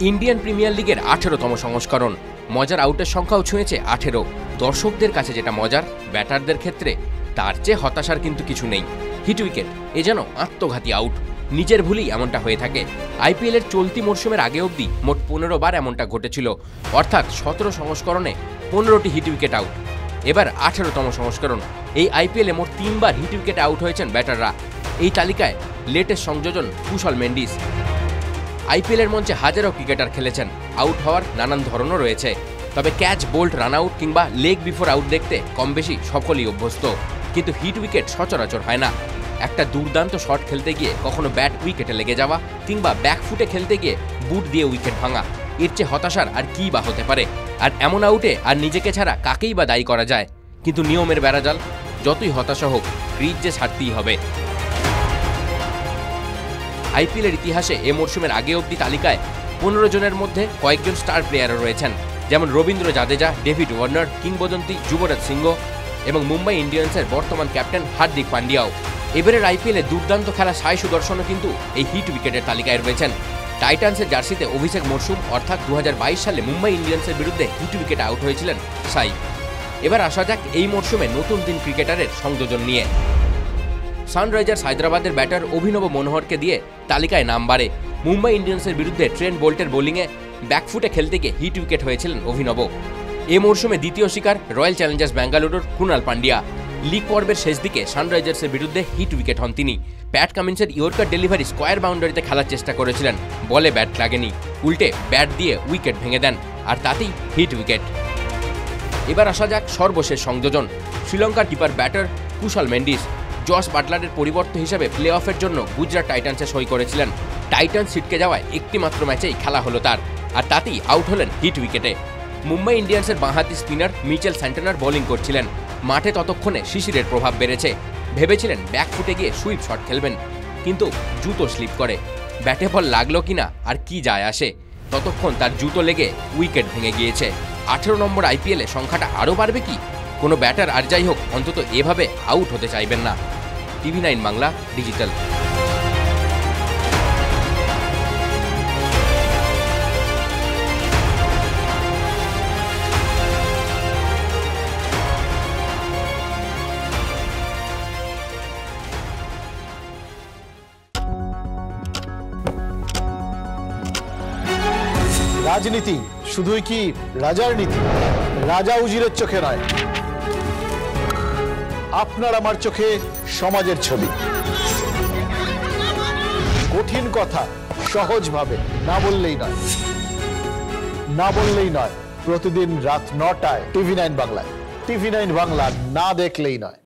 Indian premier লিগের 18তম সংস্করণ। মজার আউটের সংখ্যাও ছুঁয়েছে 18। দর্শকদের কাছে যেটা মজার, ব্যাটারদের ক্ষেত্রে তার চেয়ে হতাশার কিন্তু কিছু নেই। হিট উইকেট এ যেন আত্মঘাতী আউট। নিজের ভুলেই এমনটা হয়ে থাকে। আইপিএলের চলতি মরশুমের আগে অবধি মোট 15 বার এমনটা ঘটেছিল, অর্থাৎ 17 সংস্করণে 15টি হিট উইকেট আউট। এবার 18তম সংস্করণ। এই আইপিএলে মোট 3 বার হিট উইকেট আউট হয়েছেন ব্যাটাররা। এই তালিকায় লেটেস্ট সংযোজন কুশল মেন্ডিস। আইপিএলের মঞ্চে হাজারো ক্রিকেটার খেলেছেন, আউট হওয়ার নানান ধরনও রয়েছে। তবে ক্যাচ, বোল্ড, রান আউট কিংবা লেগ বিফোর আউট দেখতে কম বেশি সকলেই অভ্যস্ত। কিন্তু হিট উইকেট সচরাচর হয় না। একটা দুর্দান্ত শট খেলতে গিয়ে কখনো ব্যাট উইকেটে লেগে যাওয়া কিংবা ব্যাকফুটে খেলতে গিয়ে বুট দিয়ে উইকেট ভাঙা, এর চেয়ে হতাশার আর কী বা হতে পারে। আর এমন আউটে আর নিজেকে ছাড়া কাকেই বা দায়ী করা যায়। কিন্তু নিয়মের বেড়াজাল, যতই হতাশা হোক ক্রিজ যে ছাড়তেই হবে। আইপিএলের ইতিহাসে এ মরশুমের আগে অবধি তালিকায় 15 জনের মধ্যে কয়েকজন স্টার প্লেয়ারও রয়েছেন, যেমন রবীন্দ্র জাদেজা, ডেভিড ওয়ার্নার, কিংবদন্তি যুবরাজ সিংহ এবং মুম্বাই ইন্ডিয়ান্সের বর্তমান ক্যাপ্টেন হার্দিক পান্ডিয়াও। এবারের আইপিএলে দুর্দান্ত খেলা সাই সুদর্শনও কিন্তু এই হিট উইকেটের তালিকায় রয়েছেন। টাইটান্সের জার্সিতে অভিষেক মরশুম অর্থাৎ 2022 সালে মুম্বাই ইন্ডিয়ান্সের বিরুদ্ধে হিট উইকেটে আউট হয়েছিলেন সাই। এবার আসা যাক এই মরশুমে নতুন 3 ক্রিকেটারের সংযোজন নিয়ে। সানরাইজার্স হায়দ্রাবাদের ব্যাটার অভিনব মনোহরকে দিয়ে তালিকায় নাম বাড়ে। মুম্বাই ইন্ডিয়ান্সের বিরুদ্ধে ট্রেন্ট বোল্টের বোলিংয়ে ব্যাকফুটে খেলতে গিয়ে হিট উইকেট হয়েছিলেন অভিনব। এ মরশুমে দ্বিতীয় শিকার রয়্যাল চ্যালেঞ্জার্স বেঙ্গালুরুর কুনাল পান্ডিয়া। লিগ পর্বের শেষ দিকে সানরাইজার্সের বিরুদ্ধে হিট উইকেট হন তিনি। প্যাট কামিন্সের ইয়র্কার ডেলিভারি স্কোয়ার বাউন্ডারিতে খেলার চেষ্টা করেছিলেন, বলে ব্যাট লাগেনি, উল্টে ব্যাট দিয়ে উইকেট ভেঙে দেন, আর তাতেই হিট উইকেট। এবার আসা যাক সর্বশেষ সংযোজন, শ্রীলঙ্কার কিপার ব্যাটার কুশল মেন্ডিস। জস বাটলারের পরিবর্তে হিসেবে প্লে অফের জন্য গুজরাট টাইটান্সে সই করেছিলেন। টাইটান্স ছিটকে যাওয়ায় একটি মাত্র ম্যাচেই খেলা হলো তার, আর তাতেই আউট হলেন হিট উইকেটে। মুম্বাই ইন্ডিয়ান্সের বাঁহাতি স্পিনার মিচেল স্যান্টনার বোলিং করছিলেন। মাঠে ততক্ষণে শিশিরের প্রভাব বেড়েছে। ভেবেছিলেন ব্যাকফুটে গিয়ে সুইপ শট খেলবেন, কিন্তু জুতো স্লিপ করে। ব্যাটে বল লাগলো কিনা আর কি যায় আসে, ততক্ষণ তার জুতো লেগে উইকেট ভেঙে গিয়েছে। 18 নম্বর আইপিএলে সংখ্যাটা আরও বাড়বে কি? কোনো ব্যাটার আর যাই হোক অন্তত এভাবে আউট হতে চাইবেন না। TV9 Bangla digital. রাজনীতি শুধুই কি রাজার নীতি? রাজা উজিরের চোখে নয়, আপনার আমার চোখে সমাজের ছবি। কঠিন কথা সহজভাবে না বললেই নয়। প্রতিদিন রাত 9টায় TV9 বাংলায়। TV9 বাংলা না দেখলেই নয়।